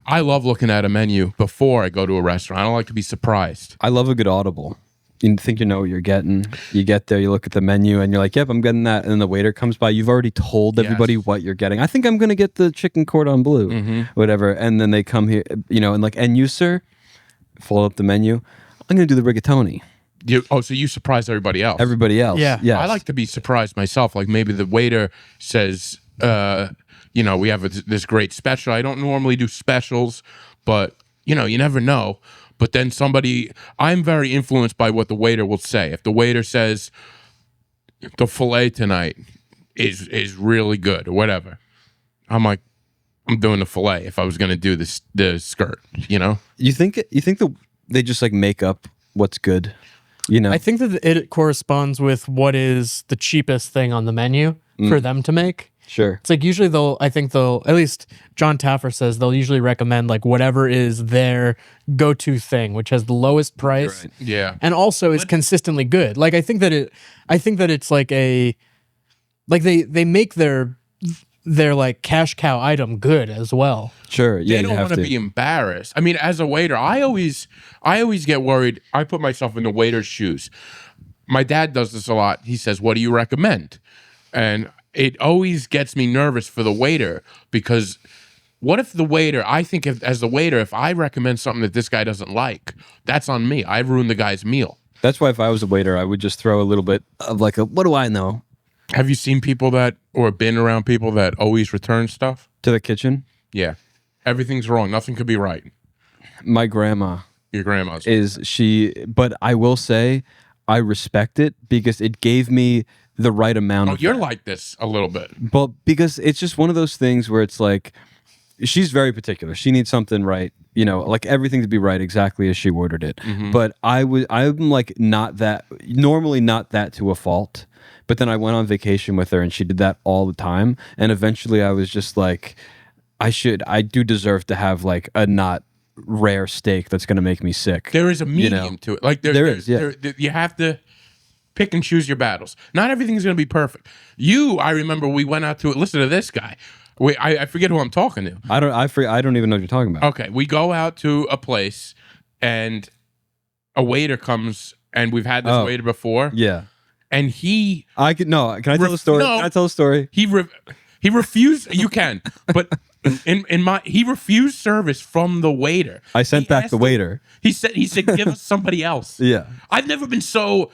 I love looking at a menu before I go to a restaurant. I don't like to be surprised. I love a good Audible. You think you know what you're getting. You get there, you look at the menu, and you're like, yep, I'm getting that. And then the waiter comes by. You've already told everybody what you're getting. I think I'm going to get the chicken cordon bleu, whatever. And then they come here, and you, sir, fold up the menu. I'm going to do the rigatoni. So you surprise everybody else? Everybody else. Yeah. Yes. I like to be surprised myself. Like maybe the waiter says, we have this great special. I don't normally do specials, but, you never know. But then I'm very influenced by what the waiter will say. If the waiter says the filet tonight is really good or whatever, I'm like, I'm doing the filet if I was going to do the skirt, You think they just like make up what's good? I think that it corresponds with what is the cheapest thing on the menu for them to make. Sure. It's like usually at least John Taffer says they'll usually recommend like whatever is their go-to thing, which has the lowest price. Right. Yeah. And also is consistently good. Like I think that it's like they make their like cash cow item good as well. Sure. Yeah. They don't want to be embarrassed. I mean, as a waiter, I always get worried. I put myself in the waiter's shoes. My dad does this a lot. He says, "What do you recommend?" And it always gets me nervous for the waiter because what if the waiter, as the waiter, if I recommend something that this guy doesn't like, that's on me. I ruined the guy's meal. That's why if I was a waiter, I would just throw a little bit of like what do I know? Have you seen people or been around people that always return stuff? To the kitchen? Yeah. Everything's wrong. Nothing could be right. My grandma. Your grandma's. But I will say I respect it because it gave me the right amount of you're like this a little bit. But because it's just one of those things where it's like she's very particular. She needs something right, like everything to be right exactly as she ordered it. But I'm like normally not that to a fault. But then I went on vacation with her and she did that all the time. And eventually I was just like, I do deserve to have like a not rare steak that's going to make me sick. There is a medium to it. Like there is. You have to pick and choose your battles. Not everything's going to be perfect. I remember we went out to listen to this guy. I forget who I'm talking to. I don't even know what you're talking about. Okay, we go out to a place and a waiter comes and we've had this waiter before. Yeah. And can I tell a story? No, can I tell a story? He refused. You can, but he refused service from the waiter. I sent back the waiter. He said, give us somebody else. Yeah. I've never been so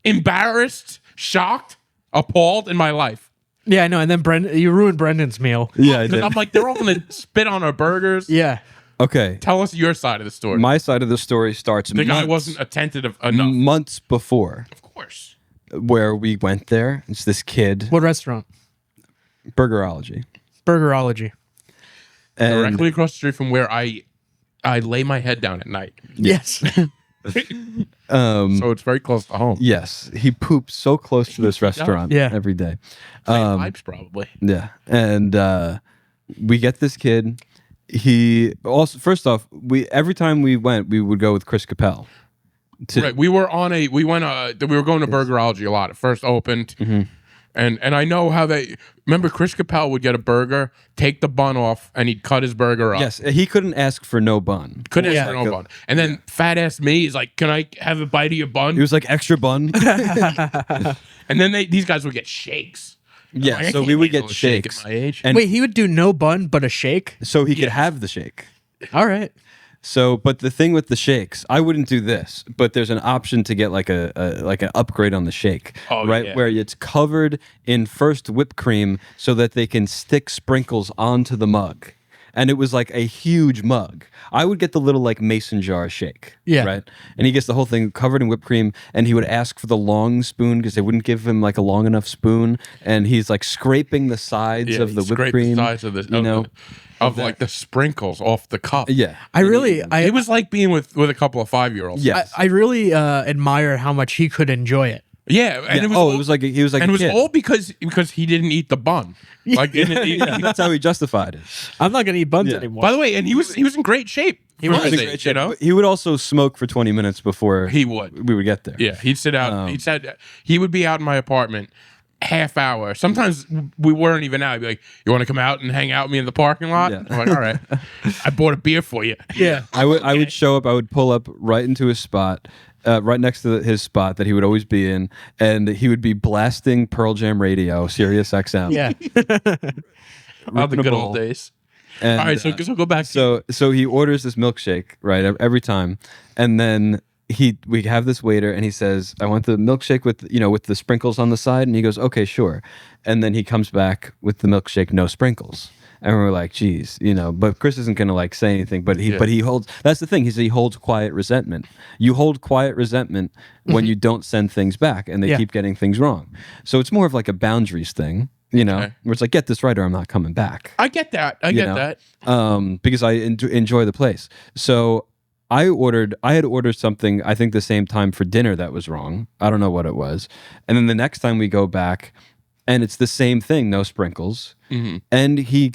embarrassed, shocked, appalled in my life. Yeah, I know. And then you ruined Brendan's meal. Yeah, I Because did. I'm like, they're all going to spit on our burgers. Yeah. Okay. Tell us your side of the story. My side of the story starts The guy wasn't attentive enough. months before, Of course. where we went there. It's this kid, What restaurant? Burgerology. Burgerology. And Directly across the street from where I lay my head down at night. Yes. So it's very close to home. yes, he poops so close to this restaurant Yeah. every day. Vibes probably. Yeah. And we get this kid. He also, first off, every time we went, we would go with Chris Capel. Right. We were going to Burgerology a lot. It first opened. And I know how remember Chris Capel would get a burger, take the bun off, and he'd cut his burger up. Yes, he couldn't ask for no bun. Couldn't ask for no bun. And then fat ass me is like, can I have a bite of your bun? He was like, extra bun. And then these guys would get shakes. Yeah, Like, I so can't we would handle get a shake shakes. at my age. And Wait, he would do no bun but a shake? so he could have the shake. All right. So, but the thing with the shakes, I wouldn't do this, but there's an option to get like an upgrade on the shake, right? Yeah. Where it's covered in first whipped cream so that they can stick sprinkles onto the mug. And it was like a huge mug. I would get the little like mason jar shake, Yeah. right? And he gets the whole thing covered in whipped cream, and he would ask for the long spoon because they wouldn't give him like a long enough spoon, and he's like scraping the sides of the whipped cream, the sides of this, you know. of like the sprinkles off the cup. Yeah. It was like being with a couple of 5-year-olds. Yes. I really admire how much he could enjoy it. Yeah, and Yeah. it was It was like he was like and a it was kid. all because he didn't eat the bun. Like, That's how he justified it. I'm not going to eat buns Yeah. anymore. by the way, and he was in great shape. He for was his in age, Great you shape. know. But he would also smoke for 20 minutes before He would. we would get there. Yeah, he'd sit out. He would be out in my apartment half hour. Sometimes we weren't even out. I'd be like, "You want to come out and hang out with me in the parking lot?" Yeah. I'm like, "All right, I bought a beer for you." Yeah. I would show up. I would pull up right into his spot, right next to his spot that he would always be in, and he would be blasting Pearl Jam radio, Sirius XM. Yeah. Oh, the ripping a good bowl. old days. And, All right, so go back. So he orders this milkshake, right, every time, and then we have this waiter, and he says, "I want the milkshake with the sprinkles on the side," and he goes, "Okay, sure," and then he comes back with the milkshake, no sprinkles. And we're like, geez, but Chris isn't going to like say anything, but he holds, that's the thing. He holds quiet resentment. You hold quiet resentment when you don't send things back and they keep getting things wrong. So it's more of like a boundaries thing, where it's like, get this right or I'm not coming back. I get that. I get that. Because I enjoy the place. So I had ordered something, I think the same time for dinner that was wrong. I don't know what it was. And then the next time we go back, and it's the same thing, no sprinkles. Mm-hmm. And he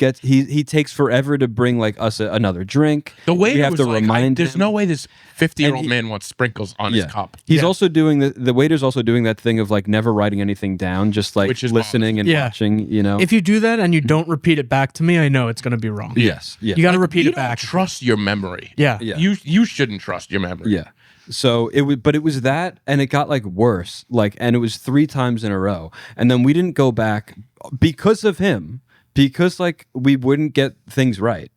takes forever to bring like us another drink. The waiter we have was to like, remind there's him. no way this 50-year-old man wants sprinkles on his cup. He's also doing the waiter's also doing that thing of like never writing anything down, just like listening and watching. If you do that and you don't repeat it back to me, I know it's going to be wrong. Yes. Yeah. You got to repeat you it back. Don't trust your memory. Yeah. You shouldn't trust your memory. Yeah. So it was that, and it got like worse, and it was 3 times in a row, and then we didn't go back because of him, because like we wouldn't get things right.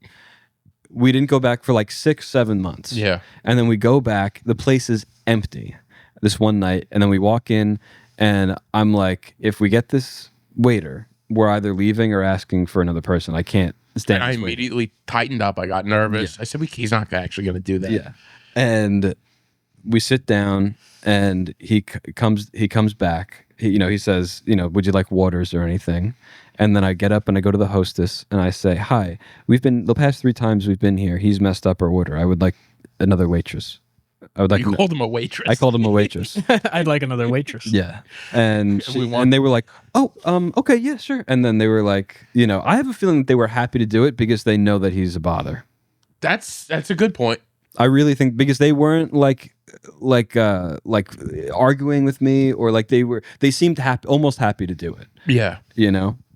We didn't go back for like 6-7 months. Yeah, and then we go back, the place is empty this one night, and then we walk in, and I'm like, if we get this waiter, we're either leaving or asking for another person. I can't stand. And I immediately tightened up. I got nervous. I said, he's not actually going to do that. Yeah, and we sit down, and he comes back. He says, would you like waters or anything? And then I get up and I go to the hostess and I say, "Hi, the past 3 times we've been here, he's messed up our order. I would like another waitress." I would like. You called him a waitress. I called him a waitress. I'd like another waitress. Yeah, and they were like, "Oh, okay, yeah, sure." And then they were like, I have a feeling that they were happy to do it because they know that he's a bother. That's a good point. I really think because they weren't like arguing with me, or like they seemed almost happy to do it. Yeah.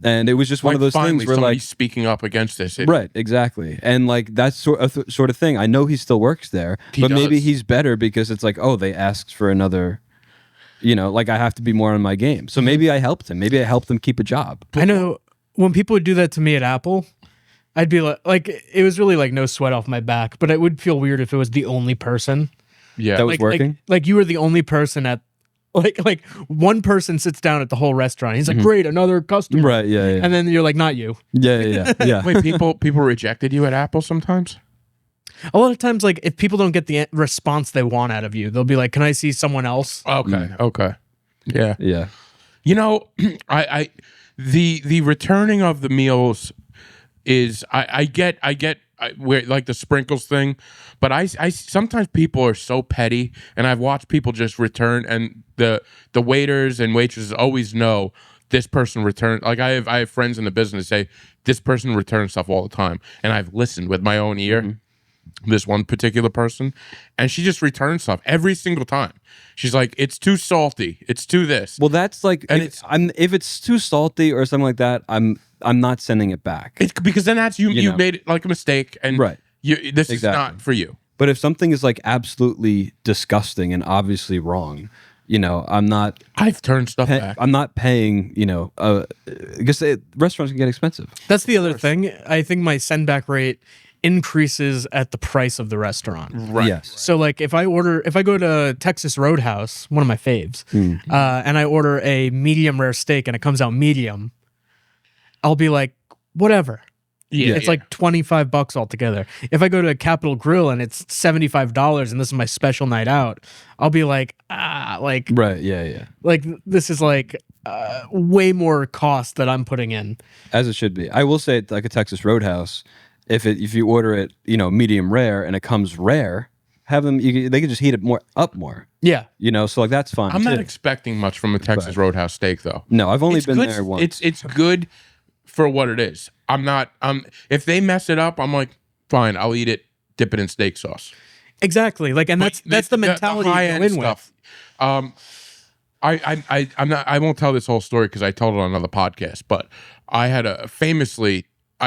And it was just one of those things where like speaking up against this. Right, exactly. And like that's sort of thing. I know he still works there, but maybe he's better because it's like, oh, they asked for another, like I have to be more on my game. So maybe I helped him. Maybe I helped him keep a job. I know when people would do that to me at Apple, I'd be like it was really like no sweat off my back, but it would feel weird if it was the only person. Yeah, that was working. Like you were the only person at, like one person sits down at the whole restaurant. He's like, "Great, another customer." Right. Yeah. And then you're like, "Not you." Yeah. Wait, people rejected you at Apple sometimes? A lot of times, like if people don't get the response they want out of you, they'll be like, "Can I see someone else?" Okay. Yeah. Yeah. I the returning of the meals is I get where like the sprinkles thing, but I sometimes people are so petty, and I've watched people just return, and the waiters and waitresses always know this person returned. Like I have friends in the business say this person returns stuff all the time, and I've listened with my own ear. Mm-hmm. This one particular person, and she just returns stuff every single time. She's like, "It's too salty. It's too this." Well, that's like, and if it's too salty or something like that, I'm not sending it back. It's because then that's you made it like a mistake, and right. This is not for you. But if something is like absolutely disgusting and obviously wrong, I'm not. I've turned stuff back. I'm not paying. Because restaurants can get expensive. That's the other thing. I think my send back rate increases at the price of the restaurant. Right. Yes. So like if I go to Texas Roadhouse, one of my faves, and I order a medium rare steak and it comes out medium, I'll be like, whatever. Yeah. It's like $25 altogether. If I go to Capitol Grill and it's $75 and this is my special night out, I'll be like, right, yeah. Like this is like way more cost that I'm putting in. As it should be. I will say, like a Texas Roadhouse, if you order it, medium rare and it comes rare, have them. They can just heat it up more. Yeah. So like that's fine. I'm not expecting much from a Texas Roadhouse steak though. No, I've only been there once. It's good for what it is. I'm not. If they mess it up, I'm like, fine, I'll eat it, dip it in steak sauce. Exactly. Like, and that's the mentality the you go in stuff. I'm not. I won't tell this whole story because I told it on another podcast. But I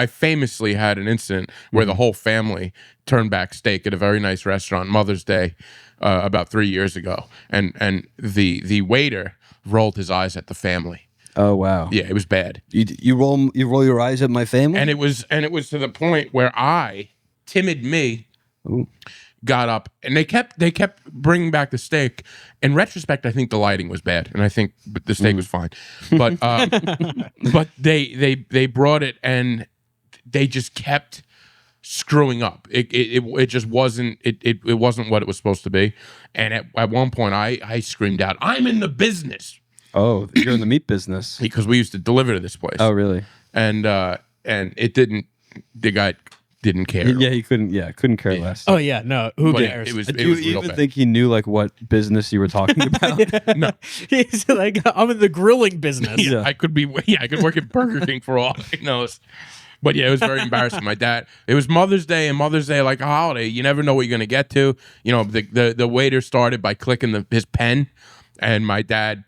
famously had an incident where the whole family turned back steak at a very nice restaurant Mother's Day about 3 years ago, and the waiter rolled his eyes at the family. Oh wow. Yeah, it was bad. You roll your eyes at my family? And it was to the point where timid me, got up, and they kept bringing back the steak. In retrospect, I think the lighting was bad, and I think the steak was fine. But but they brought it, and they just kept screwing up. It just wasn't it wasn't what it was supposed to be. And at one point, I screamed out, "I'm in the business!" Oh, you're in the meat business. Because we used to deliver to this place. Oh, really? And it didn't. The guy didn't care. Yeah, he couldn't care less. Oh yeah, no. Who But cares? it was Do you real even bad. think he knew like what business you were talking about? No. He's like, I'm in the grilling business. Yeah. I could work at Burger King for all he knows. But yeah, it was very embarrassing. My dad, it was Mother's Day, and Mother's Day, like a holiday, you never know what you're going to get to. You know, the waiter started by clicking his pen, and my dad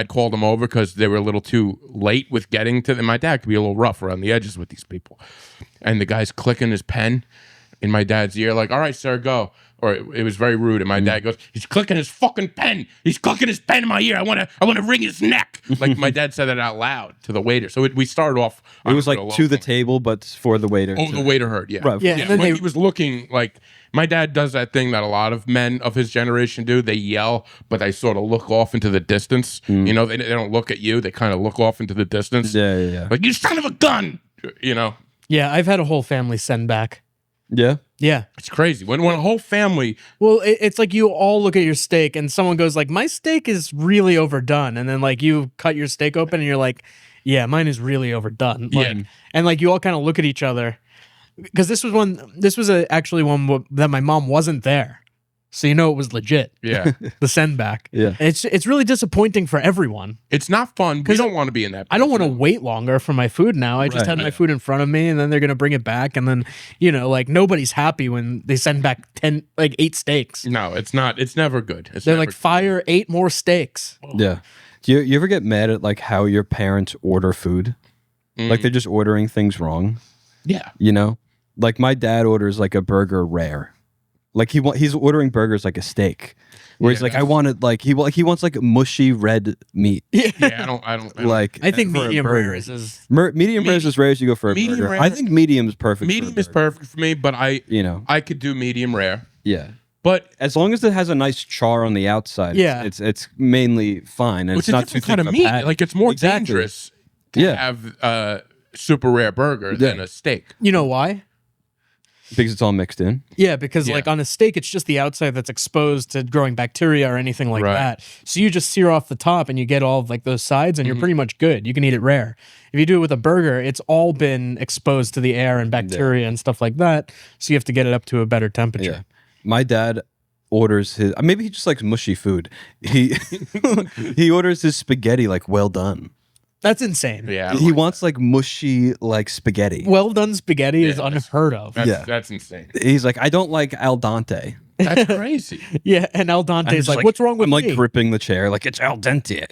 called him over because they were a little too late with getting to them. My dad could be a little rough around the edges with these people. And the guy's clicking his pen in my dad's ear, like, "All right, sir, go." Or it was very rude. And my dad goes, "He's clicking his fucking pen. He's clicking his pen in my ear. I want to wring his neck." Like my dad said it out loud to the waiter. So we started off. It was like to the table, but for the waiter. Oh, the waiter heard. Yeah. Right. Yeah, Yeah, and then when he was looking, like, my dad does that thing that a lot of men of his generation do. They yell, but they sort of look off into the distance. You know, they don't look at you. They kind of look off into the distance. Yeah. Like, "You son of a gun!" You know, Yeah, I've had a whole family send back. Yeah. Yeah. it's crazy when a whole family. Well, it's like you all look at your steak and someone goes like, "My steak is really overdone," and then like you cut your steak open and you're like, "Yeah, mine is really overdone." Like, Yeah. and like you all kind of look at each other because this was actually one that my mom wasn't there, so you know it was legit. Yeah, The send back. Yeah. It's really disappointing for everyone. it's not fun. We don't want to be in that. I don't want to wait longer for my food now. I just Right. had my food in front of me, and then they're gonna bring it back, and then like nobody's happy when they send back 8 steaks. No, it's not. It's never good. It's They're never like, "Fire 8 more steaks." Yeah. Do you ever get mad at like how your parents order food? Like they're just ordering things wrong, Yeah. you know? Like my dad orders like a burger rare. Like he's ordering burgers like a steak. Where he's Yeah, like, I wanted like he wants like mushy red meat. Yeah, I don't Like I think for a medium burger. rare is Medium rare is as rare as you go for a Medium burger. rare- I think medium is perfect. medium for a is burger. perfect for me, but You know, I could do medium rare. yeah. But As long as it has a nice char on the outside, Yeah. it's mainly fine, and it's it's a not too different kind thick of a meat. patty. Like it's more Exactly. dangerous to Yeah. have a super rare burger than a steak. You know why? because it's all mixed in. Yeah, because Yeah. like on a steak, it's just the outside that's exposed to growing bacteria or anything like Right. that. So you just sear off the top and you get all of like those sides, and you're Mm-hmm. pretty much good. You can eat it rare. If you do it with a burger, it's all been exposed to the air and bacteria and stuff like that. So you have to get it up to a better temperature. Yeah. My dad orders his. Maybe he just likes mushy food. He he orders his spaghetti like well done. That's insane. Yeah, I don't He like wants like mushy like spaghetti. Well done spaghetti is Yeah, unheard of. that. Yeah. That's insane. He's like, I don't like al dente. That's crazy. Yeah, and al I'm dente's just like, "What's wrong with I'm like me?" gripping the chair like it's al dente.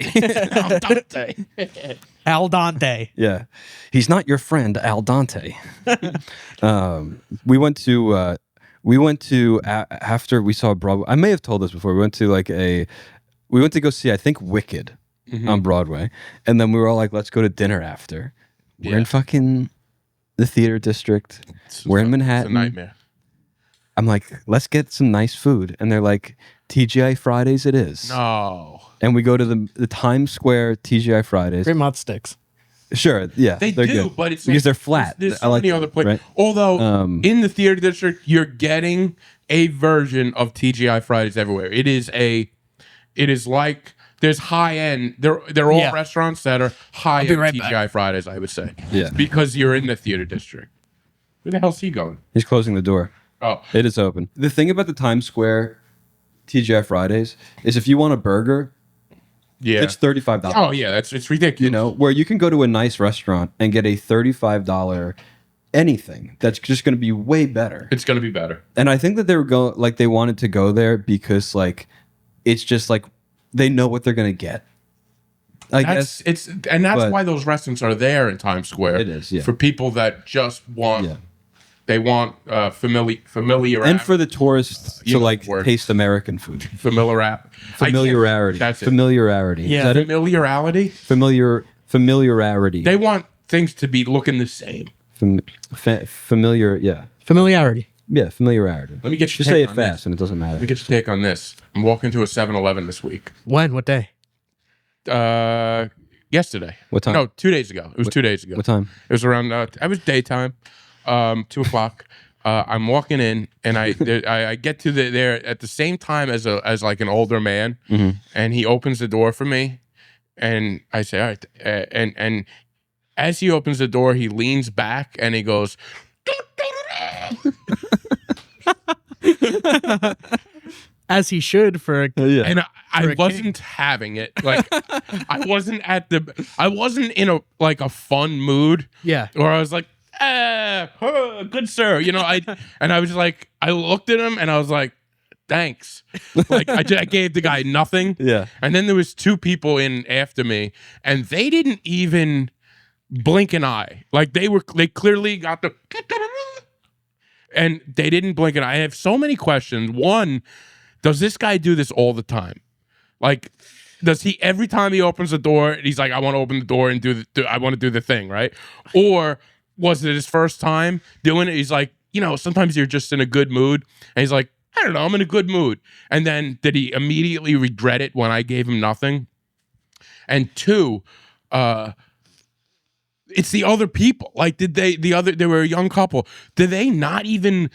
Al dente. Yeah, he's not your friend al dente. We went to after we saw Broadway. I may have told this before. We went to go see I think Wicked on Broadway, and then we were all like, let's go to dinner after. We're in Yeah. fucking the theater district. We're in It's Manhattan. a nightmare. I'm like, let's get some nice food, and they're like, TGI Fridays it is. No, And we go to the Times Square TGI Fridays. Great mott sticks. Sure, yeah, they they're do, good. but it's because like, they're flat. There's I so like many them, other places. right? Although in the theater district, you're getting a version of TGI Fridays everywhere. It is like there's high end. They're all Yeah. restaurants that are high be end right TGI Fridays. I would say, Yeah. because you're in the theater district. Where the hell's he going? He's closing the door. Oh, It is open. The thing about the Times Square TGI Fridays is if you want a burger, yeah. it's $35. Oh yeah, it's ridiculous. You know, where you can go to a nice restaurant and get a $35 anything that's just going to be way better. It's gonna be better. And I think that they wanted to go there because like it's just like they know what they're gonna get. I guess That's why those restaurants are there in Times Square. It is, yeah. For people that just want, Yeah. they want familiarity. and for the tourists to like taste American food. Familiarity. That's it. Familiarity. Yeah. Is that it? Familiarity. Familiarity. They want things to be looking the same. Familiar. Yeah. Familiarity. Yeah. Familiarity. Let me get you Just say it fast, and it doesn't matter. Let me get your take on this. I'm walking to a 7-Eleven this week. When? What day? Yesterday. What time? No, 2 days ago. It was 2 days ago. What time? It was around. It was daytime. 2:00. I'm walking in, and I get to there at the same time as like an older man, and he opens the door for me, and I say, all right, and as he opens the door, he leans back and he goes. As he should for a And I wasn't having it. Like I wasn't in a fun mood. Yeah. Or I was like, good sir. I was like, I looked at him and I was like, thanks. Like I gave the guy nothing. Yeah. And then there was 2 people in after me and they didn't even blink an eye. Like they clearly got the and they didn't blink an eye. I have so many questions. One, does this guy do this all the time? Like, does he every time he opens the door, he's like, I want to open the door and I want to do the thing, right? Or was it his first time doing it? He's like, sometimes you're just in a good mood. And he's like, I don't know, I'm in a good mood. And then did he immediately regret it when I gave him nothing? And 2, it's the other people. Like, they were a young couple. Did they not even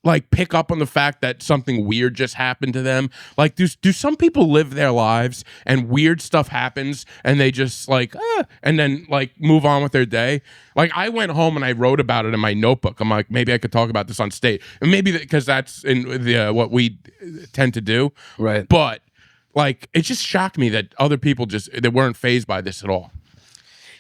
like pick up on the fact that something weird just happened to them? Like, do some people live their lives and weird stuff happens and they just like, and then like move on with their day? Like, I went home and I wrote about it in my notebook. I'm like, maybe I could talk about this on stage, and maybe because that's in the what we tend to do, Right. But like, it just shocked me that other people they weren't fazed by this at all.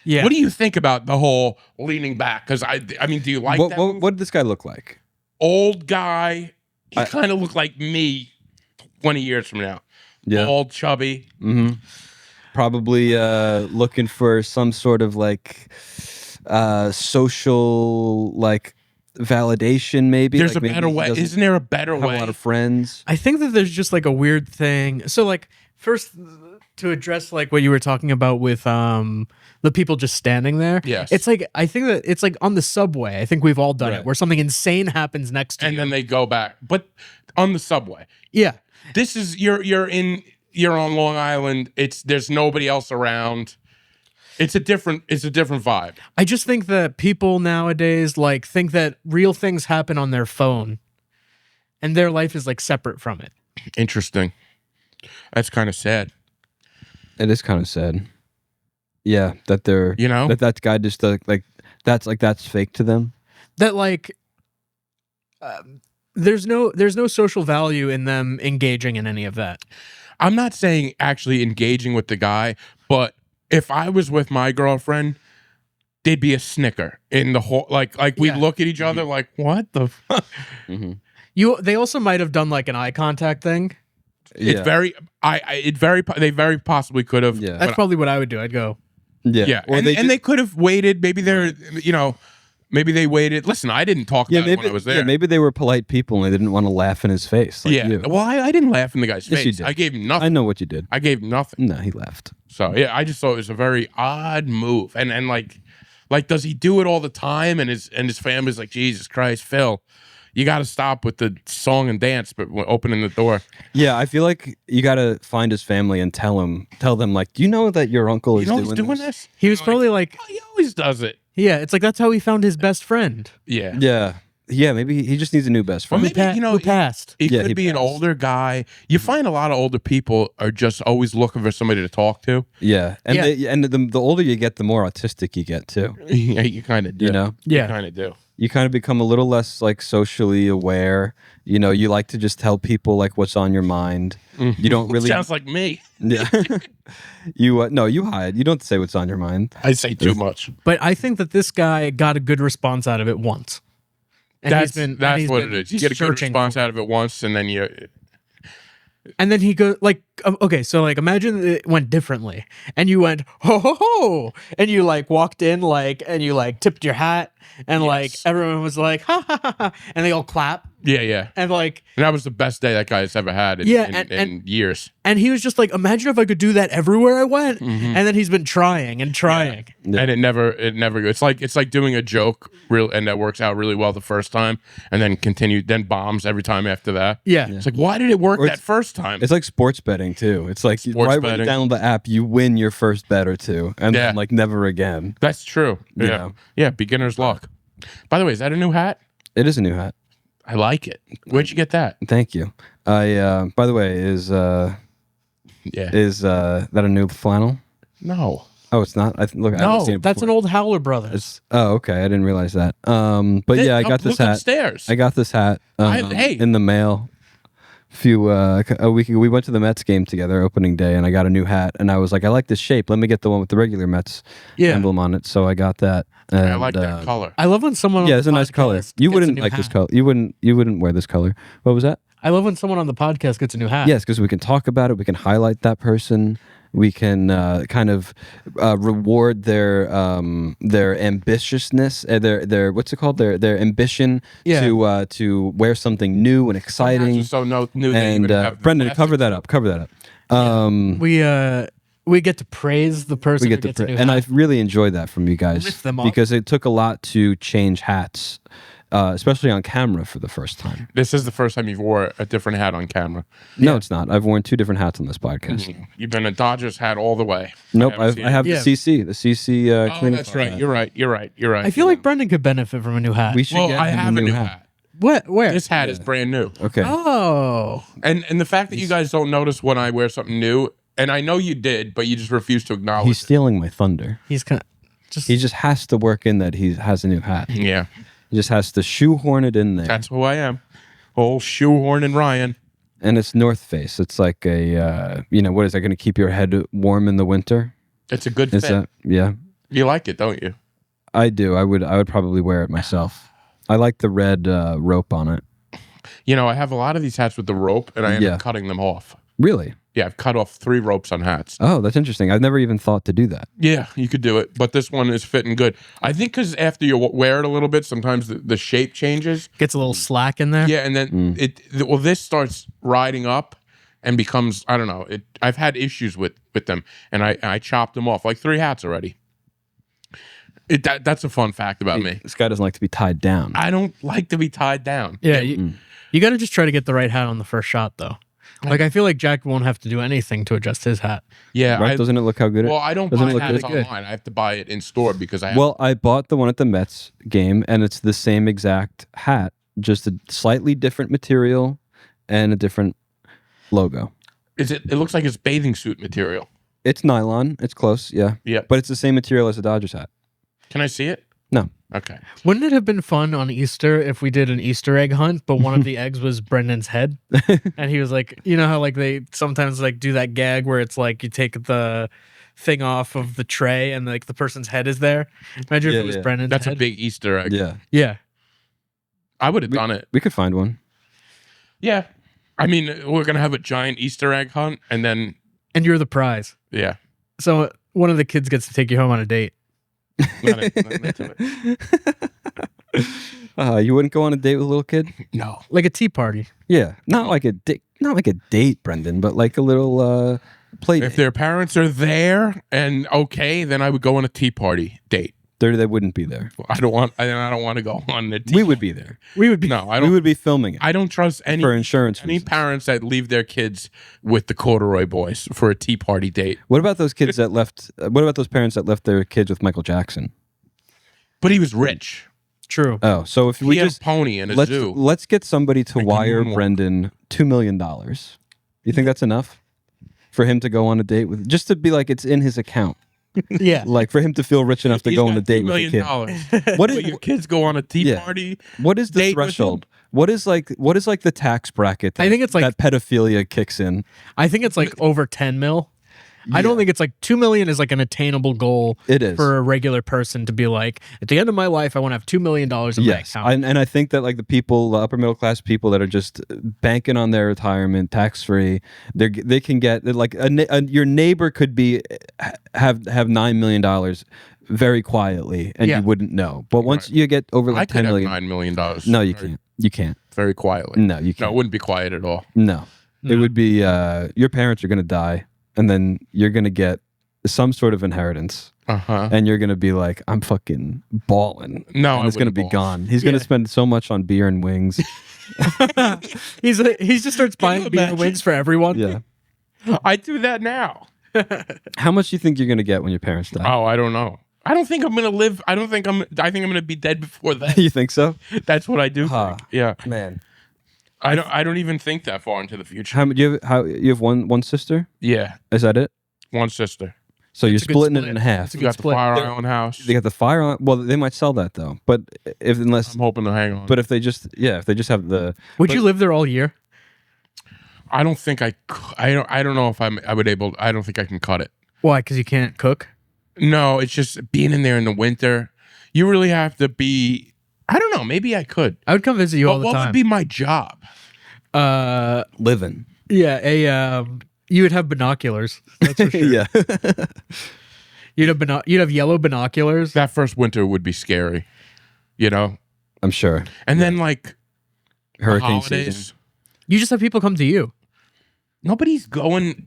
Yeah. What do you think about the whole leaning back? Because I mean, do you like that? What did this guy look like? Old guy. He kind of looked like me 20 years from now. Yeah. Old, chubby. Mm-hmm. Probably looking for some sort of like social like validation, maybe. There's like a better way. Isn't there a better way? A lot of friends. I think that there's just like a weird thing. So like first to address like what you were talking about with the people just standing there. Yes. It's like I think that it's like on the subway. I think we've all done Right. it where something insane happens next to And you. then they go back. But on the subway. Yeah. This is you're on Long Island. There's nobody else around. It's a different vibe. I just think that people nowadays like think that real things happen on their phone and their life is like separate from it. Interesting. That's kind of sad. It is kind of sad. Yeah, that they're that guy just like that's fake to them. That like there's no social value in them engaging in any of that. I'm not saying actually engaging with the guy, but if I was with my girlfriend, there'd be a snicker in the whole like we'd look at each other like, what the fuck? Mm-hmm. They also might have done like an eye contact thing. It's they very possibly could have. Yeah. That's probably what I would do. I'd go. Yeah. Or they could have waited. Maybe maybe they waited. Listen, I didn't talk about it when I was there. Yeah, maybe they were polite people and they didn't want to laugh in his face. Like you. Well, I didn't laugh in the guy's Yes, face. you did. I gave him nothing. I know what you did. I gave nothing. No, he left. So yeah, I just thought it was a very odd move. And like does he do it all the time? And his family's like, Jesus Christ, Phil, you got to stop with the song and dance, but opening the door. Yeah, I feel like you got to find his family and tell them like, do you know that your uncle is he's doing this? He was probably like, oh, he always does it. yeah, it's like that's how he found his best friend. Yeah. Yeah, maybe he just needs a new best friend. Well, maybe, Who passed. He could he be an passed. older guy. You find a lot of older people are just always looking for somebody to talk to. Yeah, and Yeah. the older you get, the more autistic you get too. Yeah, you kind of do. You know, You Yeah. kind of do. you kind of become a little less like socially aware. You know, you like to just tell people like what's on your mind. You don't really. Sounds like me. Yeah. You no, you hide. You don't say what's on your mind. I say too much. But I think that this guy got a good response out of it once. And That's he's what it been is. You get a good searching response out of it once, and then you. And then he goes like okay, so like imagine it went differently and you went ho ho ho and you like walked in like and you like tipped your hat and like everyone was like ha ha ha ha and they all clap Yeah. and like And that was the best day that guy's ever had in, in years. and he was just like, imagine if I could do that everywhere I went. And then he's been trying and trying. Yeah. And it never it's like doing a joke and that works out really well the first time and then then bombs every time after that. Yeah. It's like, why did it work that first time? It's like sports betting too. It's like right when you download the app, you win your first bet or two, and then like never again. That's true. Yeah, beginner's luck. That is that a new hat? It is a new hat. I like it. Where'd you get that? Thank you. By the way, is that a new flannel? No. Oh, it's not. Look, I haven't seen it that's before. an old Howler Brothers. Okay. I didn't realize that. But yeah, I got this hat. Upstairs. I got this hat in the mail. A week ago, we went to the Mets game together, opening day, and I got a new hat. And I was like, I like this shape. Let me get the one with the regular Mets emblem on it. So I got that. And, I like that color. I love when someone it's a nice color. You wouldn't like this color. You wouldn't wear this color. What was that? I love when someone on the podcast gets a new hat. Yes, because we can talk about it. We can highlight that person. We can kind of reward their ambitiousness, their what's it called? Their ambition to wear something new and exciting. So new. And Brendan, cover that up. We get to praise the person. We get to and I really enjoyed that from you guys Lift them up. because it took a lot to change hats. Especially on camera for the first time. This is the first time you've wore a different hat on camera. No, it's not. I've worn 2 different hats on this podcast. You've been a Dodgers hat all the way. Nope, I have the CC. The CC cleaning. That's right. You're right. I feel like Brendan could benefit from a new hat. We should get I him have a new hat. What? Where? This hat is brand new. Okay. Oh. And the fact that you guys don't notice when I wear something new, and I know you did, but you just refuse to acknowledge He's stealing my thunder. He's kind of He just has to work in that he has a new hat. Yeah. He just has to shoehorn it in there. That's who I am. Old shoehorn and Ryan. And it's North Face. It's like a, what is that going to keep your head warm in the winter? It's a good fit. Yeah. You like it, don't you? I do. I would probably wear it myself. I like the red rope on it. I have a lot of these hats with the rope, and I end up cutting them off. Really? Yeah, I've cut off 3 ropes on hats. Oh, that's interesting. I've never even thought to do that. Yeah, you could do it, but this one is fitting good. I think because after you wear it a little bit, sometimes the shape changes. gets a little slack in there. Yeah, and then this starts riding up and becomes, I don't know. I've had issues with them, and I chopped them off like 3 hats already. That's a fun fact about me. This guy doesn't like to be tied down. I don't like to be tied down. Yeah, you got to just try to get the right hat on the first shot, though. Like, I feel like Jack won't have to do anything to adjust his hat. Yeah, right? Doesn't it look how good? Well, I don't buy hats online. I have to buy it in store because I have. Well, I bought the one at the Mets game, and it's the same exact hat, just a slightly different material and a different logo. It looks like it's bathing suit material. It's nylon. It's close, yeah. Yeah. But it's the same material as a Dodgers hat. Can I see it? No. Okay. Wouldn't it have been fun on Easter if we did an Easter egg hunt, but one of the eggs was Brendan's head? And he was like, you know how like they sometimes like do that gag where it's like you take the thing off of the tray and like the person's head is there? Imagine if it was Brendan's That's head. a big Easter egg. Yeah. Yeah. I would have done it. We could find one. Yeah. I mean, we're going to have a giant Easter egg hunt and then. And you're the prize. Yeah. So one of the kids gets to take you home on a date. Not into it. You wouldn't go on a date with a little kid? No. Like a tea party. Yeah. Not like a date, Brendan, but like a little play date. If their parents are there and okay, then I would go on a tea party date. They wouldn't be there. I don't want to go on the tea. We would be there. We would be. No, I don't. We would be filming it. I don't trust any for insurance any reasons. parents that leave their kids with the Corduroy Boys for a tea party date. What about those kids that left? What about those parents that left their kids with Michael Jackson? But he was rich. True. Oh, so if we He had just a pony and a zoo. let's get somebody to Like a wire moonwalk. Brendan $2 million. You think that's enough for him to go on a date with? Just to be like it's in his account. Yeah. Like for him to feel rich enough to He's go on got a date $2 with a million. kid. What is But your kids go on a tea party? What is the date with threshold? What is like the tax bracket? I think it's like- that pedophilia kicks in. I think it's like over 10 mil. I don't think it's like 2 million is like an attainable goal. It is. For a regular person to be like, at the end of my life, I want to have $2 million in my account. And I think that like the upper middle class people that are just banking on their retirement tax free, they can get like your neighbor could be have $9 million very quietly, and you wouldn't know. But once you get over like $10 million, $9 million. No, you can't. You can't. Very quietly. No, you can't. No, it wouldn't be quiet at all. No. It would be your parents are going to die, and then you're going to get some sort of inheritance. And you're going to be like, I'm fucking balling. No, and it's going to be gone. He's going to spend so much on beer and wings. He just starts buying beer and wings for everyone. Yeah. I do that now. How much do you think you're going to get when your parents die? Oh, I don't know. I don't think I'm going to live. I think I'm going to be dead before that. You think so? That's what I do think. Yeah. Man. I don't even think that far into the future. You have one sister? Yeah. Is that it? One sister. So you're splitting it in half. You got the Fire Island house. They got the Fire Island. Well, they might sell that though. But unless I'm hoping to hang on. But if they just have the. Would you live there all year? I don't think I don't know if I would able. I don't think I can cut it. Why? Because you can't cook? No, it's just being in there in the winter. You really have to be. I don't know. Maybe I could. I would come visit you all the time. What would be my job? Living. Yeah, you would have binoculars. That's for sure. Yeah. You'd have yellow binoculars. That first winter would be scary. You know? I'm sure. And then like hurricane holidays. season. You just have people come to you. Nobody's going.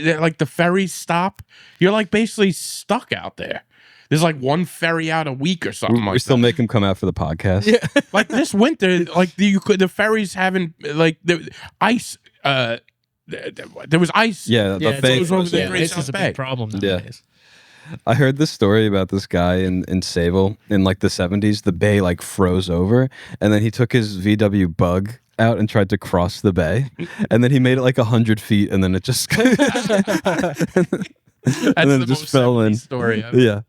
Like the ferries stop. You're like basically stuck out there. There's like one ferry out a week or something like that. We still make them come out for the podcast. Yeah. Like this winter, like the ferries haven't like the ice. There was ice. Yeah, the fake. it's over the Yeah, Great it's just a South Bay. big problem nowadays. I heard this story about this guy in Sable in like the 70s. The bay like froze over, and then he took his VW Bug out and tried to cross the bay, and then he made it like 100 feet, and then it just That's and then the it just most fell in. 70s story ever. Yeah.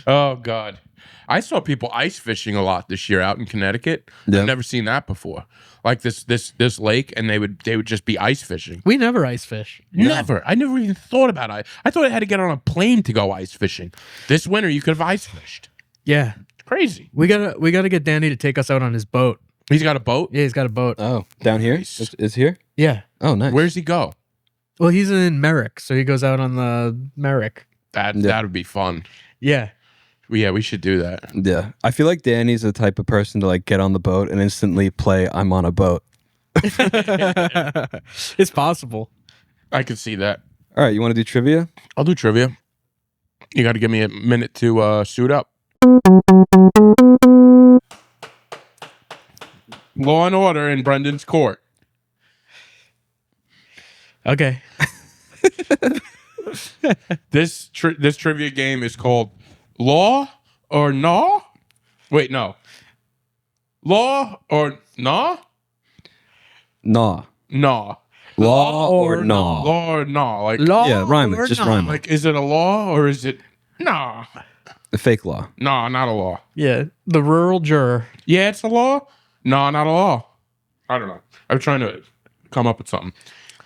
Oh God, I saw people ice fishing a lot this year out in Connecticut. Yeah. I've never seen that before. Like this lake, and they would just be ice fishing. We never ice fish. Never. I never even thought about it. I thought I had to get on a plane to go ice fishing. This winter, you could have ice fished. Yeah. It's crazy. We gotta get Danny to take us out on his boat. He's got a boat. Yeah, he's got a boat. Oh, down here? Nice. Is here? Yeah. Oh, nice. Where's he go? Well, he's in Merrick, so he goes out on the Merrick. That would be fun. Yeah. Yeah, we should do that. Yeah. I feel like Danny's the type of person to like get on the boat and instantly play I'm on a boat. It's possible. I could see that. All right, you want to do trivia? I'll do trivia. You got to give me a minute to suit up. Law and Order in Brendan's court. Okay. This trivia game is called Law or Nah? Wait, no. Law or Nah? Nah. Nah. Law or nah? Law or Nah? Like, Law Yeah, rhyme or it. Just not? rhyme it. like, is it a law or is it nah? A fake law. Nah, not a law. Yeah, the rural juror. Yeah, it's a law. No, not a law. I don't know. I'm trying to come up with something.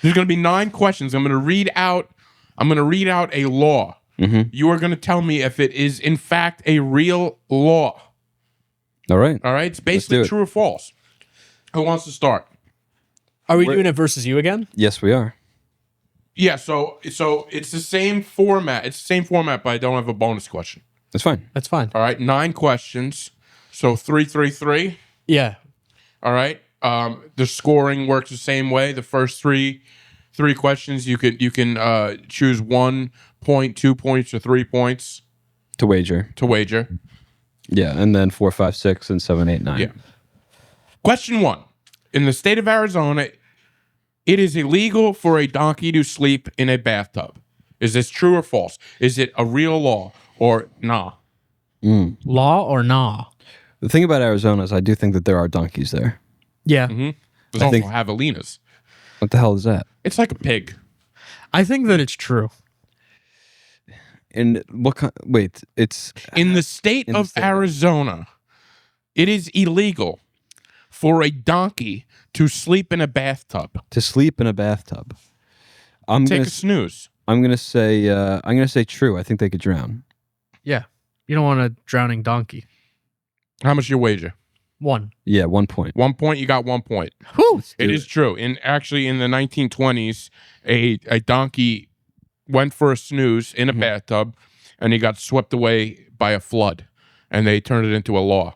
There's going to be 9 questions. I'm going to read out a law. Mm-hmm. You are going to tell me if it is in fact a real law. All right. All right? It's basically do it. true or false. Who wants to start? Are we doing it versus you again? Yes, we are. Yeah, so it's the same format. It's the same format, but I don't have a bonus question. That's fine. That's fine. All right, 9 questions. So 3, 3, 3. Yeah. All right. The scoring works the same way. The first three questions you can choose 1 point, 2 points, or 3 points To wager. to wager. Yeah, and then 4, 5, 6, and 7, 8, 9. Yeah. Question 1. In the state of Arizona, it is illegal for a donkey to sleep in a bathtub. Is this true or false? Is it a real law or nah? Law or nah? The thing about Arizona is I do think that there are donkeys there. Yeah. There's I also think- javelinas. What the hell is that? It's like a pig. I think that it's true. And what kind? Wait, it's In the state In the of state. Arizona, it is illegal for a donkey to sleep in a bathtub. to sleep in a bathtub. I'm Take gonna. a snooze. I'm gonna say true. I think they could drown. Yeah. You don't want a drowning donkey. How much your wager? 1. Yeah, 1 point. 1 point. You got 1 point. Whew. It is true. In the 1920s, a donkey went for a snooze in a bathtub, and he got swept away by a flood, and they turned it into a law.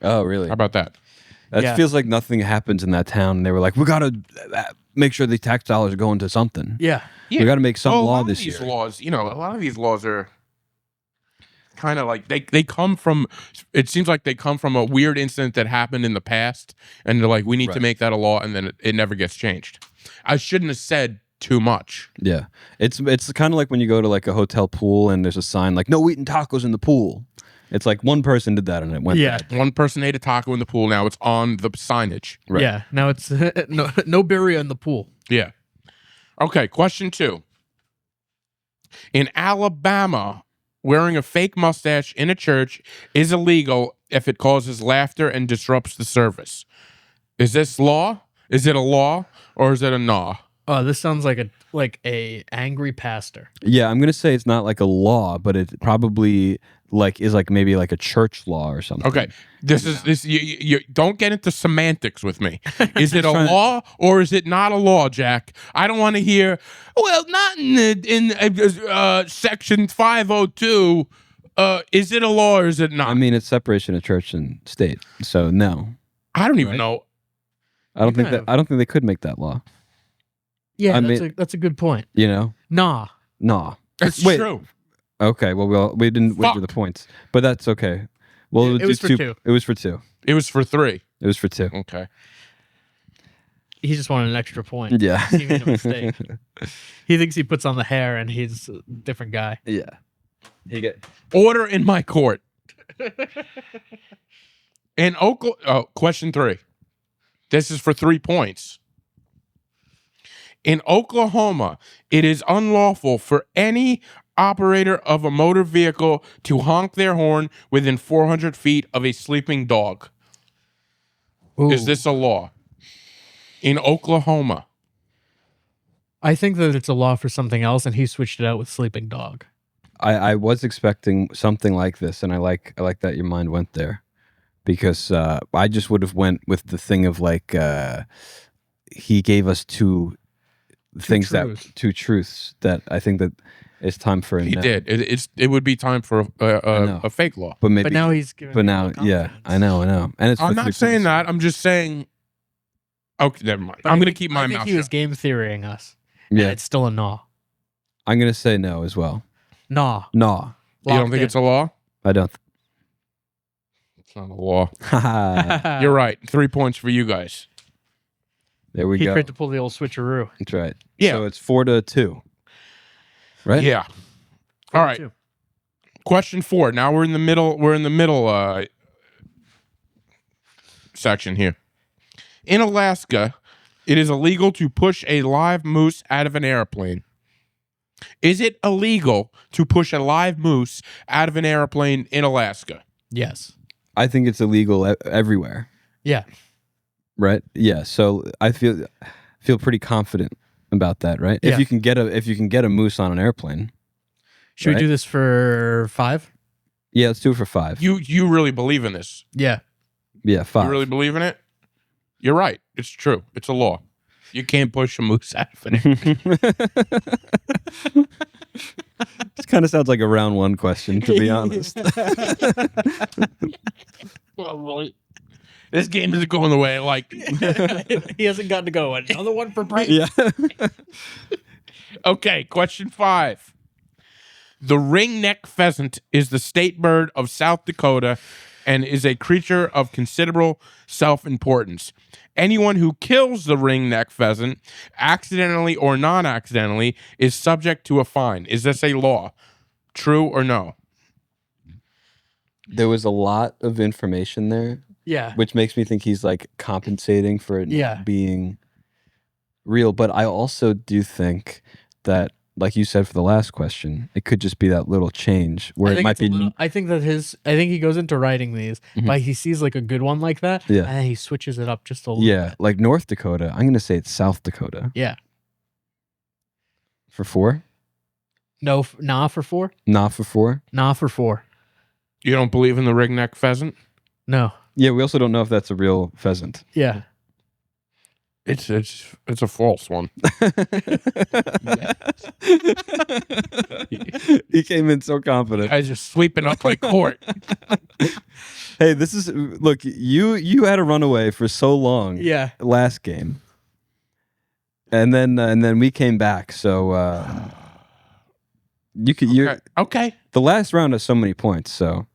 Oh, really? How about that? That feels like nothing happens in that town. And they were like, we gotta make sure the tax dollars go into something. Yeah. We gotta make some law this year. year. Laws, a lot of these laws are kind of like they come from. It seems like they come from a weird incident that happened in the past, and they're like, we need to make that a law, and then it never gets changed. I shouldn't have said too much. Yeah, it's kind of like when you go to like a hotel pool and there's a sign like no eating tacos in the pool. It's like one person did that and it went bad. One person ate a taco in the pool. Now it's on the signage. Right. Yeah. Now it's no beer in the pool. Yeah. Okay. Question 2. In Alabama, wearing a fake mustache in a church is illegal if it causes laughter and disrupts the service. Is this law? Is it a law or is it a nah? Oh, this sounds like a angry pastor. Yeah, I'm gonna say it's not like a law, but it probably is like maybe like a church law or something. Okay, this you don't get into semantics with me. Is it a law or is it not a law, Jack? I don't want to hear. Well, not in section 502. Is it a law or is it not? I mean, it's separation of church and state, so no. I don't even know. I don't think they could make that law. Yeah, that's a good point. You know? Nah. That's true. Okay, well, we didn't wait for the points, but that's okay. Well, it was for 2. It was for 2. It was for 3. It was for 2. Okay. He just wanted an extra point. Yeah. He made a mistake. He thinks he puts on the hair and he's a different guy. Yeah. Order in my court. In question 3. This is for 3 points. In Oklahoma, it is unlawful for any operator of a motor vehicle to honk their horn within 400 feet of a sleeping dog. Ooh. Is this a law? In Oklahoma. I think that it's a law for something else, and he switched it out with sleeping dog. I was expecting something like this, and I like that your mind went there, because I just would have went with the thing of like he gave us two truths that I think that it's time for. He did. It would be time for a fake law. But maybe. But now he's giving. But now, yeah, I know, and it's. I'm not saying that. I'm just saying. Okay, never mind. I'm gonna keep my mouth shut. He was game theorying us. Yeah, it's still a nah. I'm gonna say no as well. Nah. You don't think it's a law? I don't. It's not a law. You're right. 3 points for you guys. There we go. He tried to pull the old switcheroo. That's right. Yeah. So it's 4-2. Right? Yeah. All right. Question 4. Now we're in the middle section here. In Alaska, it is illegal to push a live moose out of an airplane. Is it illegal to push a live moose out of an airplane in Alaska? Yes. I think it's illegal everywhere. Yeah. Right? Yeah. So I feel pretty confident about that, right? Yeah. If you can get a moose on an airplane. Should we do this for 5? Yeah, let's do it for 5. You really believe in this? Yeah. Yeah, 5. You really believe in it? You're right. It's true. It's a law. You can't push a moose out of an airplane. This kind of sounds like a round 1 question, to be honest. Well, really, this game isn't going the way I like. He hasn't gotten to go. Another one for break. Yeah. Okay, question 5. The ringneck pheasant is the state bird of South Dakota and is a creature of considerable self-importance. Anyone who kills the ringneck pheasant, accidentally or non-accidentally, is subject to a fine. Is this a law? True or no? There was a lot of information there. Yeah. Which makes me think he's like compensating for it not being real. But I also do think that, like you said for the last question, it could just be that little change where it might be. I think he goes into writing these, but he sees like a good one like that, and then he switches it up just a little bit. Like North Dakota. I'm going to say it's South Dakota. Yeah. For 4? No, nah for 4. Nah for 4. Nah for 4. You don't believe in the ringneck pheasant? No. Yeah, we also don't know if that's a real pheasant. Yeah. It's a false one. He came in so confident. Guys are sweeping up like court. Hey, this is look. You had a runaway for so long. Yeah. Last game, and then we came back. So you could. Okay. The last round has so many points. So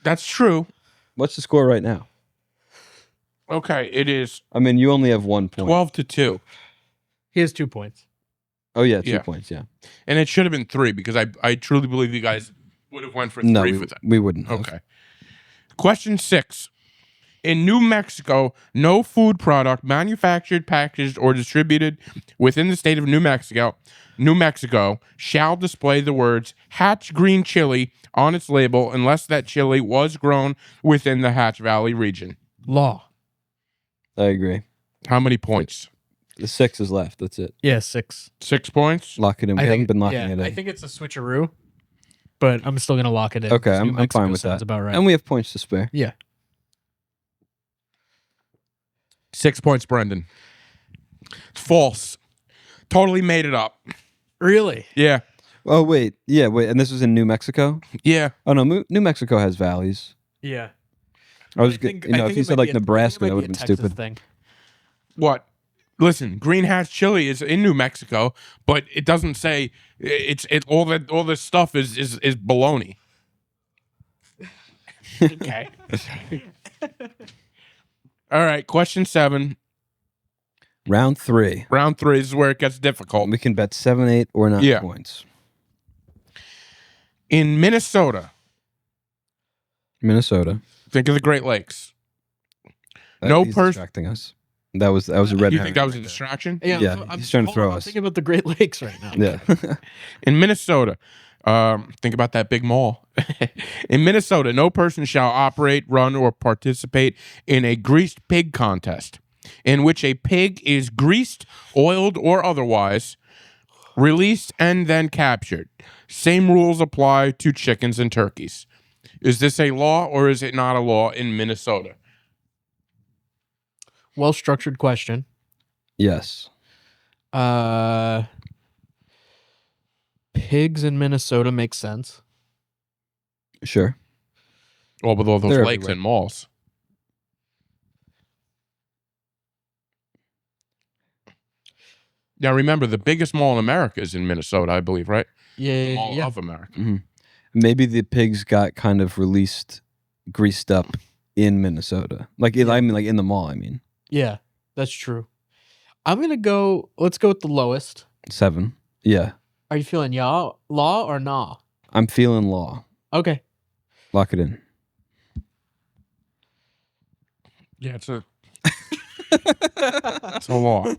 That's true. what's the score right now? Okay, it is I mean, you only have 1 point. 12-2. He has 2 points. Oh yeah, 2 Yeah. points. Yeah. And it should have been 3 because I truly believe you guys would have went for 3 No, for that. we wouldn't. Have. Okay. Question 6. In New Mexico, no food product manufactured, packaged, or distributed within the state of New Mexico shall display the words Hatch Green Chili on its label unless that chili was grown within the Hatch Valley region. Law. I agree. How many points? The 6 is left. That's it. Yeah, 6. 6 points? Lock it in. We haven't been locking it in. I think it's a switcheroo, but I'm still gonna lock it in. Okay, 'cause I'm New Mexico fine with sounds that. About right. And we have points to spare. Yeah. 6 points, Brendan. It's false. Totally made it up. Really? Yeah. Oh wait, yeah, wait, and this was in New Mexico. Yeah. Oh no, New Mexico has valleys. Yeah. I was, if you said like Nebraska, that would have been stupid. Thing. What? Listen, Green Hatch Chili is in New Mexico, but it doesn't say all this stuff is baloney. Okay. All right, question 7. Round 3. Round 3 is where it gets difficult. We can bet 7, 8, or 9 Yeah. points. In Minnesota, Minnesota. think of the Great Lakes. No He's person. distracting us. That was a red. You herring think that was a right there. distraction? Yeah, he's trying to throw I'm us. thinking about the Great Lakes right now. Yeah. In Minnesota, think about that big mall. In Minnesota, no person shall operate, run, or participate in a greased pig contest in which a pig is greased, oiled, or otherwise released and then captured. Same rules apply to chickens and turkeys. Is this a law or is it not a law in Minnesota? Well structured question. Yes. Pigs in Minnesota makes sense. Sure. Well, with all those They're lakes everywhere. and malls. Now, remember, the biggest mall in America is in Minnesota, I believe, right? Yeah, Mall yeah. of America. Mm-hmm. Maybe the pigs got kind of released, greased up in Minnesota. Like, I mean, like in the mall. I mean, Yeah, that's true. I'm gonna go. Let's go with the lowest. 7. Yeah. Are you feeling law or nah? I'm feeling law. Okay. Lock it in. Yeah, it's a it's a law.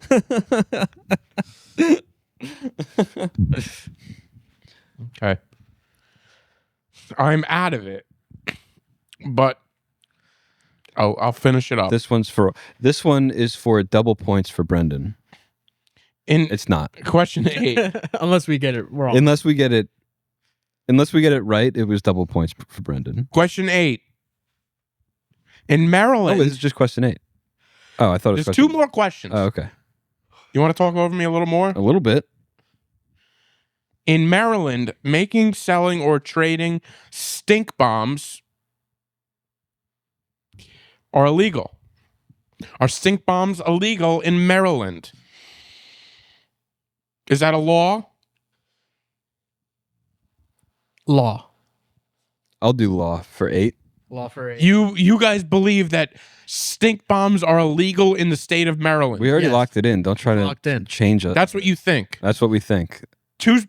Okay. I'm out of it. But I'll finish it up. This one is for double points for Brendan. In It's not. question 8. Unless we get it wrong. Unless we get it right, it was double points for Brendan. Question 8. In Oh, Maryland, this is just question 8. Oh, I thought it was there's question 2 more questions. Oh, okay. You want to talk over me a little more? A little bit. In Maryland, making, selling, or trading stink bombs are illegal. Are stink bombs illegal in Maryland? Is that a law? Law. I'll do law for 8. Law for 8. You guys believe that stink bombs are illegal in the state of Maryland? We already Yes. locked it in. Don't try to Locked in. change it. That's what you think. That's what we think. Too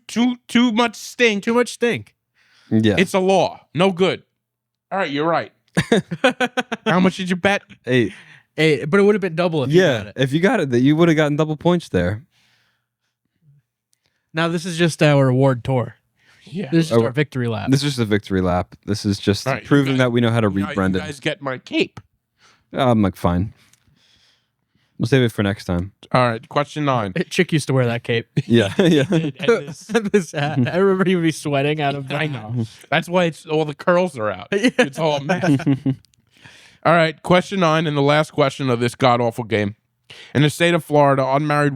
much stink. Too much stink. Yeah. It's a law. No good. All right, you're right. How much did you bet? 8. Hey, but it would have been double if you got Yeah. it. If you got it, that you would have gotten double points there. Now this is just our award tour. Yeah. This is just Oh, our victory lap. This is just a victory lap. This is just All right, you proving guys- that we know how to Now read you Brendan. guys get my cape. I'm like, fine. We'll save it for next time. All right, question 9. Chick used to wear that cape. Yeah, yeah. And this hat. I remember he would be sweating out of that. I know. That's why it's all the curls are out. It's all a mess. All right, question 9 and the last question of this god awful game. In the state of Florida, unmarried.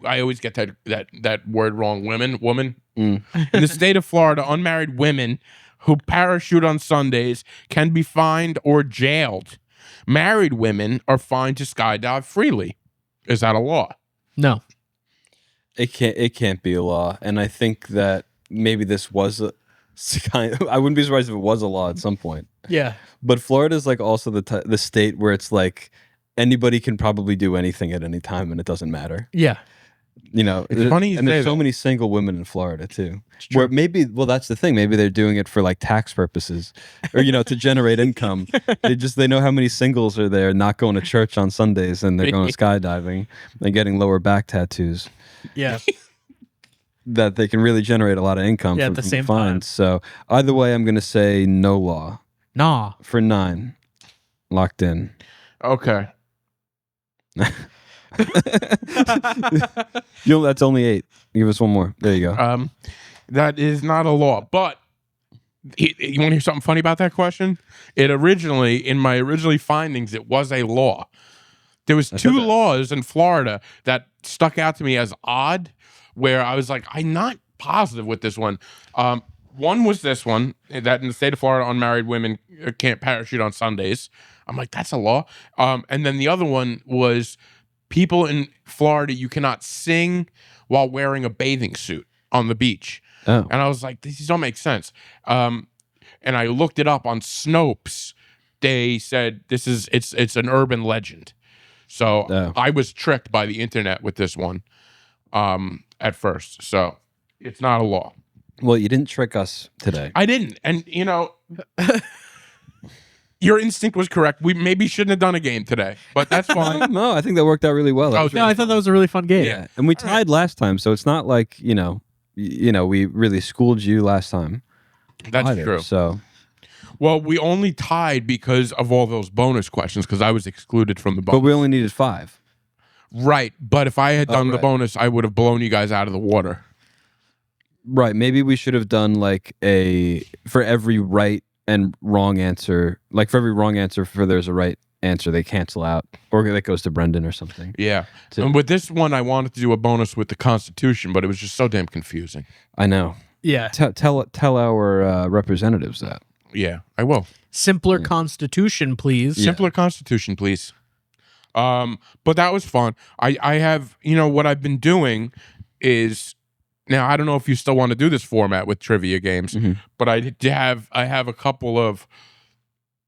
I always get that word wrong. Woman. In the state of Florida, unmarried women who parachute on Sundays can be fined or jailed. Married women are fined to skydive freely. Is that a law? No. It can't be a law, and I think that maybe this was I wouldn't be surprised if it was a law at some point. Yeah. But Florida is like also the state where it's like anybody can probably do anything at any time, and it doesn't matter. Yeah. You know, It's funny you and say there's so that. many single women in Florida too. Where maybe, well, that's the thing. Maybe they're doing it for like tax purposes, or to generate income. They know how many singles are there, not going to church on Sundays, and they're going skydiving and getting lower back tattoos. Yeah. That they can really generate a lot of income Yeah, from, at the from same fines. So either way, I'm going to say no law Nah. for 9. Locked in. Okay. That's only 8. Give us one more. There you go. That is not a law, but you want to hear something funny about that question? It originally, in my original findings, it was a law. There was 2 laws in Florida that stuck out to me as odd, where I was like, I'm not positive with this one. One was this one, that in the state of Florida, unmarried women can't parachute on Sundays. I'm like, that's a law. And then the other one was people in Florida, you cannot sing while wearing a bathing suit on the beach. Oh. And I was like, these don't make sense. And I looked it up on Snopes. They said it's an urban legend. So I was tricked by the internet with this one at first. So it's not a law. Well, you didn't trick us today. I didn't. And, your instinct was correct. We maybe shouldn't have done a game today, but that's fine. No, I think that worked out really well. That was No, I thought that was a really fun game. Yeah. And we tied last time, so it's not like, we really schooled you last time. That's either, true. So, Well, we only tied because of all those bonus questions, because I was excluded from the bonus. but we only needed 5. Right. But if I had done the right. bonus, I would have blown you guys out of the water. Right. Maybe we should have done like for every right and wrong answer, like for every wrong answer, there's a right answer, they cancel out, or that goes to Brendan or something. Yeah. And with this one, I wanted to do a bonus with the Constitution, but it was just so damn confusing. I know. Yeah. Tell our representatives that. Yeah, I will. Simpler constitution, please. Simpler Constitution, please. But that was fun. I have, what I've been doing is, now I don't know if you still want to do this format with trivia games, but I have a couple of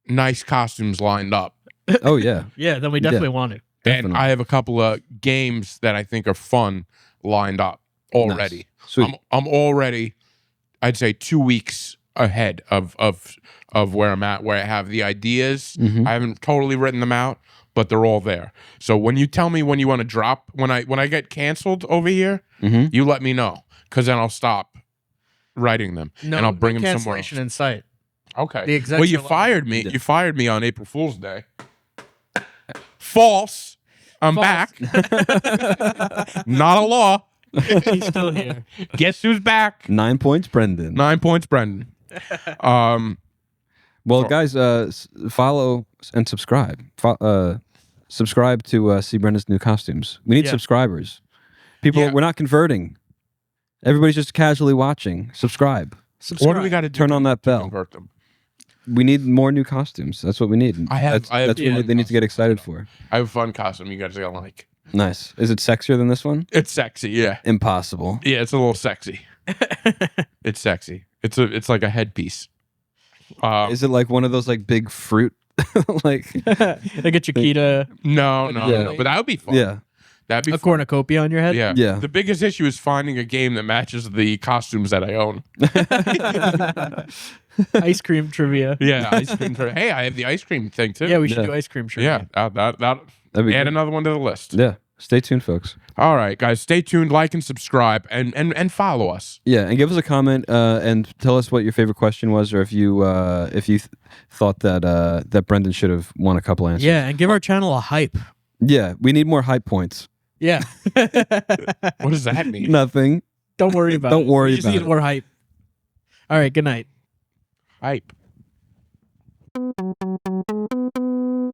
nice costumes lined up. Oh yeah. Yeah, then we definitely want to. And I have a couple of games that I think are fun lined up already. Nice. Sweet. I'm already, I'd say 2 weeks ahead of where I'm at, where I have the ideas. I haven't totally written them out, but they're all there. So when you tell me when you want to drop, when I get canceled over here, you let me know, because then I'll stop writing them and I'll bring them somewhere else. Cancellation in sight. Okay. The execs Well, you are lying. fired me. You fired me on April Fool's Day. False. I'm back. Not a law. He's still here. Guess who's back? 9 points, Brendan. 9 points, Brendan. Well, guys, follow and subscribe. Subscribe to see Brendan's new costumes. We need subscribers. People, we're not converting. Everybody's just casually watching. Subscribe. What do we got to do? Turn on that bell. Convert them. We need more new costumes. That's what we need. That's what they need to get excited for. I have a fun costume you guys are gonna like. Nice. Is it sexier than this one? It's sexy, yeah. Impossible. Yeah, it's a little sexy. It's sexy. It's like a headpiece. Is it like one of those like big fruit like They get Chiquita No, Yeah. but that would be fun. yeah. That'd be a fun. cornucopia on your head? Yeah. Yeah. The biggest issue is finding a game that matches the costumes that I own. Ice cream trivia. Yeah, ice cream. Hey, I have the ice cream thing too. Yeah, we should Yeah. do ice cream trivia. Yeah, that That'd be add good. another one to the list. Yeah. Stay tuned, folks. All right, guys, stay tuned, like and subscribe, and follow us. Yeah, and give us a comment and tell us what your favorite question was, or if you thought that that Brendan should have won a couple answers. Yeah, and give our channel a hype. Yeah, we need more hype points. Yeah. What does that mean? Nothing. Don't worry about it. Don't worry We just about need it. more hype. All right, good night. Hype.